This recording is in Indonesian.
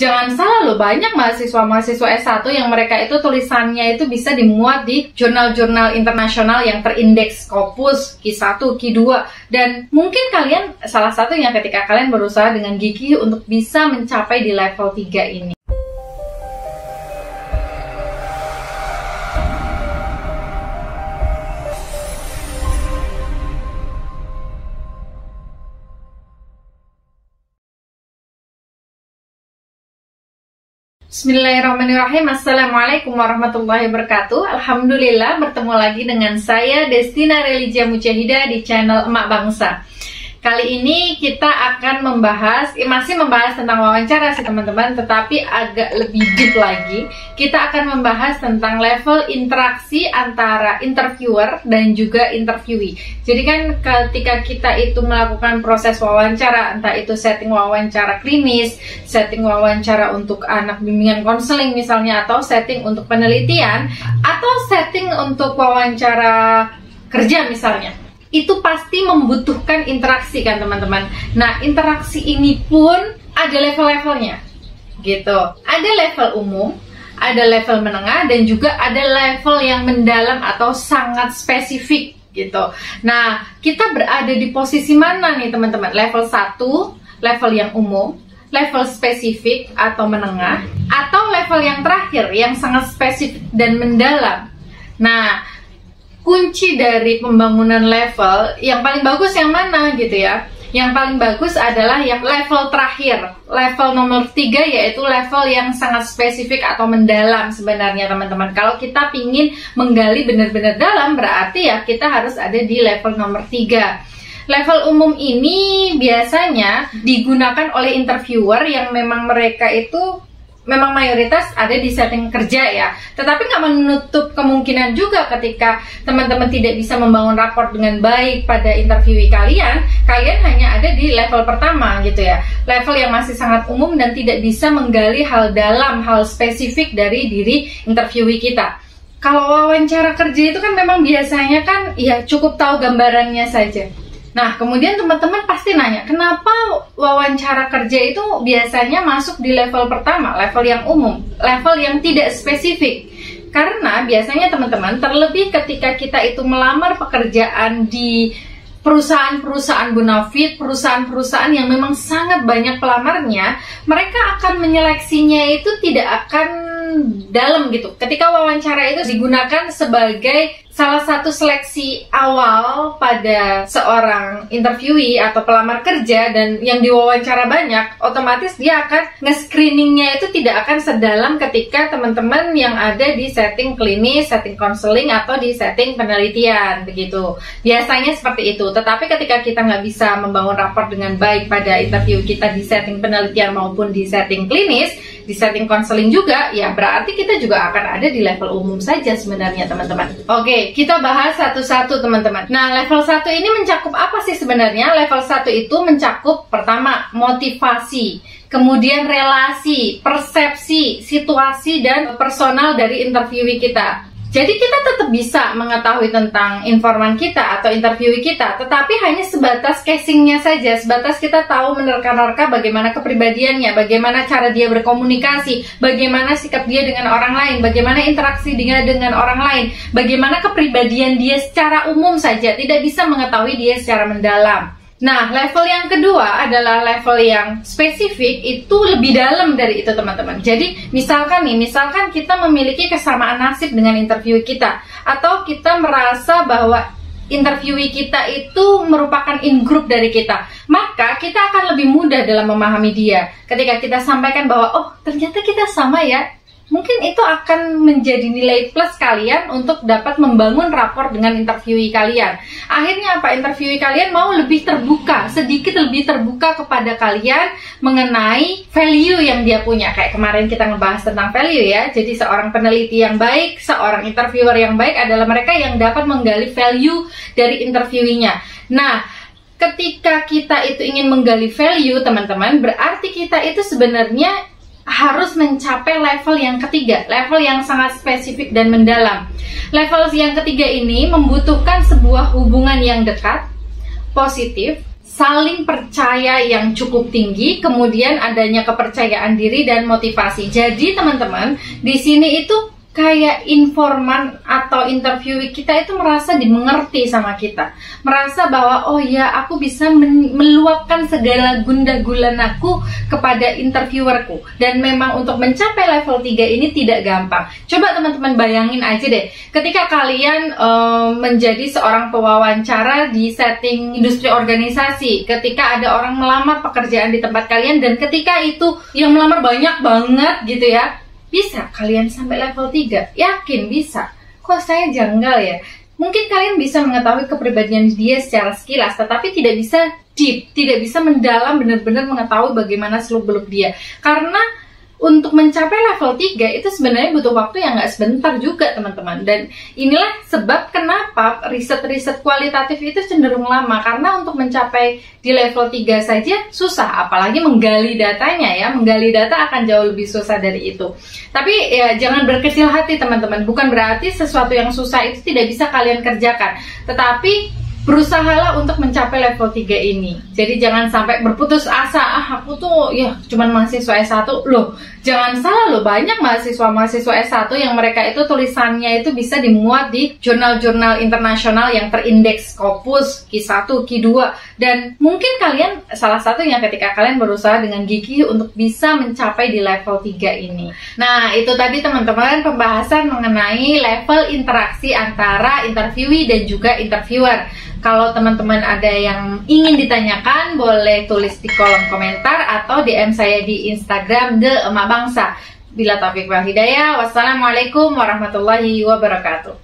Jangan salah loh, banyak mahasiswa-mahasiswa S1 yang mereka itu tulisannya itu bisa dimuat di jurnal-jurnal internasional yang terindeks Scopus, Q1, Q2. Dan mungkin kalian salah satunya ketika kalian berusaha dengan gigih untuk bisa mencapai di level 3 ini. Bismillahirrahmanirrahim. Assalamualaikum warahmatullahi wabarakatuh. Alhamdulillah bertemu lagi dengan saya Destina Religia Mujahidah di channel Emak Bangsa. Kali ini kita akan membahas, masih membahas tentang wawancara sih teman-teman, tetapi agak lebih deep lagi. Kita akan membahas tentang level interaksi antara interviewer dan juga interviewee. Jadi kan ketika kita itu melakukan proses wawancara, entah itu setting wawancara klinis, setting wawancara untuk anak bimbingan konseling misalnya, atau setting untuk penelitian, atau setting untuk wawancara kerja misalnya, itu pasti membutuhkan interaksi kan teman-teman. Nah, interaksi ini pun ada level-levelnya gitu. Ada level umum, ada level menengah, dan juga ada level yang mendalam atau sangat spesifik gitu. Nah, kita berada di posisi mana nih teman-teman? Level 1, level yang umum, level spesifik atau menengah, atau level yang terakhir yang sangat spesifik dan mendalam. Nah, kunci dari pembangunan level yang paling bagus yang mana gitu ya? Yang paling bagus adalah yang level terakhir, level nomor 3, yaitu level yang sangat spesifik atau mendalam sebenarnya teman-teman. Kalau kita ingin menggali benar-benar dalam, berarti ya kita harus ada di level nomor 3. Level umum ini biasanya digunakan oleh interviewer yang memang mereka itu memang mayoritas ada di setting kerja ya, tetapi nggak menutup kemungkinan juga ketika teman-teman tidak bisa membangun rapor dengan baik pada interviewee kalian hanya ada di level pertama gitu ya, level yang masih sangat umum dan tidak bisa menggali hal dalam, hal spesifik dari diri interviewee kita. Kalau wawancara kerja itu kan memang biasanya kan ya cukup tahu gambarannya saja. Nah, kemudian teman-teman pasti nanya, kenapa wawancara kerja itu biasanya masuk di level pertama, level yang umum, level yang tidak spesifik? Karena biasanya teman-teman, terlebih ketika kita itu melamar pekerjaan di perusahaan-perusahaan bonafit, perusahaan-perusahaan yang memang sangat banyak pelamarnya, mereka akan menyeleksinya itu tidak akan dalam gitu. Ketika wawancara itu digunakan sebagai salah satu seleksi awal pada seorang interviewee atau pelamar kerja dan yang diwawancara banyak, otomatis dia akan nge-screeningnya itu tidak akan sedalam ketika teman-teman yang ada di setting klinis, setting konseling, atau di setting penelitian begitu. Biasanya seperti itu. Tetapi ketika kita nggak bisa membangun rapor dengan baik pada interview kita di setting penelitian maupun di setting klinis, di setting konseling juga, ya berarti kita juga akan ada di level umum saja sebenarnya teman-teman. Oke, kita bahas satu-satu teman-teman. Nah, level 1 ini mencakup apa sih sebenarnya? Level 1 itu mencakup pertama motivasi, kemudian relasi, persepsi, situasi, dan personal dari interviewee kita. Jadi kita tetap bisa mengetahui tentang informan kita atau interviewee kita, tetapi hanya sebatas casingnya saja, sebatas kita tahu menerka-nerka bagaimana kepribadiannya, bagaimana cara dia berkomunikasi, bagaimana sikap dia dengan orang lain, bagaimana interaksi dengan orang lain, bagaimana kepribadian dia secara umum saja, tidak bisa mengetahui dia secara mendalam. Nah, level yang kedua adalah level yang spesifik, itu lebih dalam dari itu teman-teman. Jadi, misalkan kita memiliki kesamaan nasib dengan interview kita, atau kita merasa bahwa interviewee kita itu merupakan in-group dari kita, maka kita akan lebih mudah dalam memahami dia. Ketika kita sampaikan bahwa, oh ternyata kita sama ya, mungkin itu akan menjadi nilai plus kalian untuk dapat membangun rapor dengan interviewee kalian. Akhirnya apa? Interviewee kalian mau lebih terbuka, sedikit lebih terbuka kepada kalian mengenai value yang dia punya. Kayak kemarin kita ngebahas tentang value ya. Jadi seorang peneliti yang baik, seorang interviewer yang baik adalah mereka yang dapat menggali value dari interviewee-nya. Nah, ketika kita itu ingin menggali value teman-teman, berarti kita itu sebenarnya harus mencapai level yang ketiga, level yang sangat spesifik dan mendalam. Level yang ketiga ini membutuhkan sebuah hubungan yang dekat, positif, saling percaya yang cukup tinggi, kemudian adanya kepercayaan diri dan motivasi. Jadi teman-teman, di sini itu kayak informan atau interviewee kita itu merasa dimengerti sama kita, merasa bahwa oh ya, aku bisa meluapkan segala gundah gulanaku kepada interviewerku. Dan memang untuk mencapai level 3 ini tidak gampang. Coba teman-teman bayangin aja deh, ketika kalian menjadi seorang pewawancara di setting industri organisasi, ketika ada orang melamar pekerjaan di tempat kalian, dan ketika itu yang melamar banyak banget gitu ya, bisa kalian sampai level 3? Yakin bisa? Kok saya janggal ya? Mungkin kalian bisa mengetahui kepribadian dia secara sekilas, tetapi tidak bisa deep, tidak bisa mendalam benar-benar mengetahui bagaimana seluk-beluk dia. Karena untuk mencapai level 3 itu sebenarnya butuh waktu yang nggak sebentar juga teman-teman. Dan inilah sebab kenapa riset-riset kualitatif itu cenderung lama, karena untuk mencapai di level 3 saja susah, apalagi menggali datanya ya. Menggali data akan jauh lebih susah dari itu. Tapi ya jangan berkecil hati teman-teman, bukan berarti sesuatu yang susah itu tidak bisa kalian kerjakan, tetapi berusahalah untuk mencapai level 3 ini. Jadi jangan sampai berputus asa, aku tuh ya cuman mahasiswa S1. Loh, jangan salah loh, banyak mahasiswa S1 yang mereka itu tulisannya itu bisa dimuat di jurnal-jurnal internasional yang terindeks Scopus, Q1, Q2. Dan mungkin kalian salah satunya ketika kalian berusaha dengan gigih untuk bisa mencapai di level 3 ini. Nah, itu tadi teman-teman pembahasan mengenai level interaksi antara interviewee dan juga interviewer. Kalau teman-teman ada yang ingin ditanyakan, boleh tulis di kolom komentar atau DM saya di Instagram The Emak Bangsa. Bila taufiq wal hidayah, wassalamualaikum warahmatullahi wabarakatuh.